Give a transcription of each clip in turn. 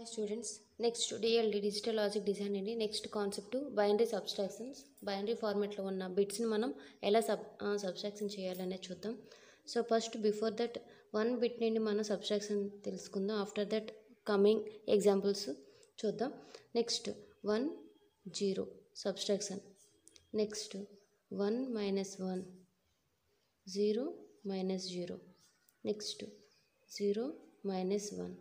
Hi students, next DLD digital logic design అండి. Next concept binary subtractions. Binary ఫార్మాట్లో ఉన్న బిట్స్ని మనం ఎలా సబ్స్ట్రాక్షన్ చేయాలనేది చూద్దాం. So first before that 1 bit నుండి మనం సబ్స్ట్రాక్షన్ తెలుసుకుందాం. ఆఫ్టర్ దట్ కమింగ్ ఎగ్జాంపుల్స్ చూద్దాం. Next 1 0 subtraction. Next 1 minus 1 0 minus 0. Next 0 minus 1.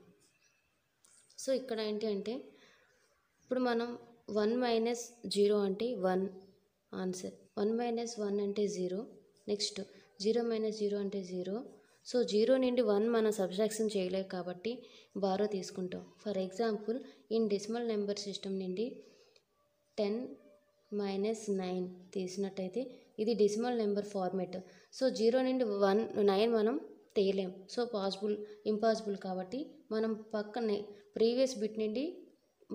So ఇక్కడ ఏంటి అంటే ఇప్పుడు మనం 1 మైనస్ 0 అంటే 1 ఆన్సర్, 1 మైనస్ 1 అంటే 0, నెక్స్ట్ 0 మైనస్ 0 అంటే 0. సో 0 నుండి 1 మనం సబ్ట్రాక్షన్ చేయలేక కాబట్టి బారో తీసుకుంటాం. For example in decimal number system నుండి 10 మైనస్ 9 తీసినట్టయితే ఇది డెసిమల్ నెంబర్ ఫార్మేట్. సో 0 నుండి 9 మనం తీయలేం. సో ఇంపాసిబుల్ కాబట్టి మనం పక్కనే ప్రీవియస్ బిట్ నుండి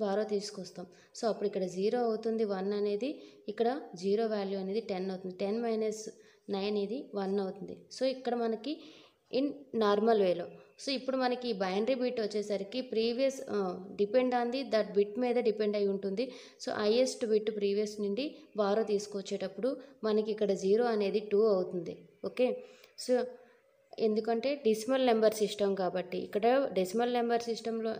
బారో తీసుకొస్తాం. సో అప్పుడు ఇక్కడ 0 అవుతుంది, 1 అనేది ఇక్కడ 0 వాల్యూ అనేది 10 అవుతుంది. 10 మైనస్ 9 ఇది 1 అవుతుంది. సో ఇక్కడ మనకి ఇన్ నార్మల్ వేలో. సో ఇప్పుడు మనకి బైనరీ బిట్ వచ్చేసరికి previous depend on that bit మీద డిపెండ్ అయి ఉంటుంది. సో హైయెస్ట్ బిట్ ప్రీవియస్ నుండి బారో తీసుకొచ్చేటప్పుడు మనకి ఇక్కడ 0 అనేది 2 అవుతుంది. ఓకే, సో ఎందుకంటే డెసిమల్ నెంబర్ సిస్టమ్ కాబట్టి ఇక్కడ డెసిమల్ నెంబర్ సిస్టంలో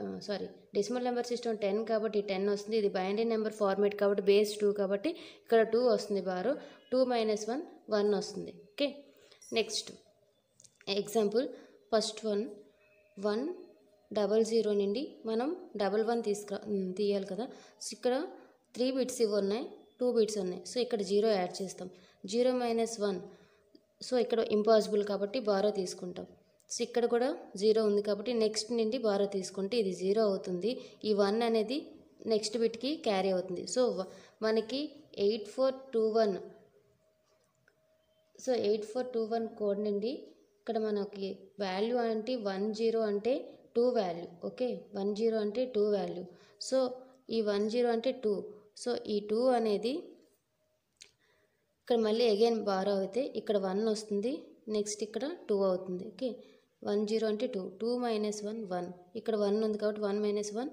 డెసిమల్ నెంబర్ సిస్టమ్ 10 కాబట్టి 10 వస్తుంది. ఇది బైనరీ నెంబర్ ఫార్మేట్ కాబట్టి బేస్ 2 కాబట్టి ఇక్కడ 2 వస్తుంది. బారో 2 మైనస్ 1 1 వస్తుంది. ఓకే, నెక్స్ట్ ఎగ్జాంపుల్ ఫస్ట్ 1 00 నుండి మనం 11 తీయాలి కదా. సో ఇక్కడ 3 బిట్స్ ఇవి ఉన్నాయి, 2 బిట్స్ ఉన్నాయి. సో ఇక్కడ 0 యాడ్ చేస్తాం. 0 మైనస్ 1, సో ఇక్కడ ఇంపాసిబుల్ కాబట్టి బారో తీసుకుంటాం. సో ఇక్కడ కూడా 0 ఉంది కాబట్టి నెక్స్ట్ నుండి బారో తీసుకుంటే ఇది 0 అవుతుంది. ఈ 1 అనేది నెక్స్ట్ బిట్కి క్యారీ అవుతుంది. సో మనకి 8421, సో 8421 కోడ్ నుండి ఇక్కడ మనకి వాల్యూ అంటే 10 అంటే 2 వాల్యూ. ఓకే, 10 అంటే 2 వాల్యూ. సో ఈ 10 అంటే 2. సో ఈ 2 అనేది ఇక్కడ మళ్ళీ అగైన్ బారో అయితే ఇక్కడ 1 వస్తుంది, నెక్స్ట్ ఇక్కడ 2 అవుతుంది. ఓకే, 10 అంటే 2, 2 మైనస్ 1 1, ఇక్కడ 1 ఉంది కాబట్టి 1 మైనస్ 1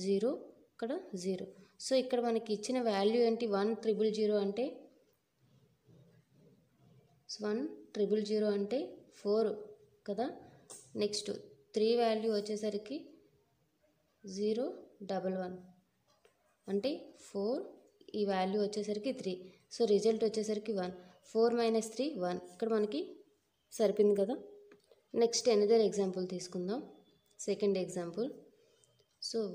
0, ఇక్కడ 0. సో ఇక్కడ మనకి ఇచ్చిన వాల్యూ ఏంటి 1000 అంటే 1000 అంటే 4 కదా. నెక్స్ట్ 3 వాల్యూ వచ్చేసరికి 011 అంటే 4, ఈ వాల్యూ వచ్చేసరికి 3. సో రిజల్ట్ వచ్చేసరికి 1. 4 మైనస్ 3 1, ఇక్కడ మనకి సరిపోయింది కదా. నెక్స్ట్ ఎనదర్ ఎగ్జాంపుల్ తీసుకుందాం. Second example. సో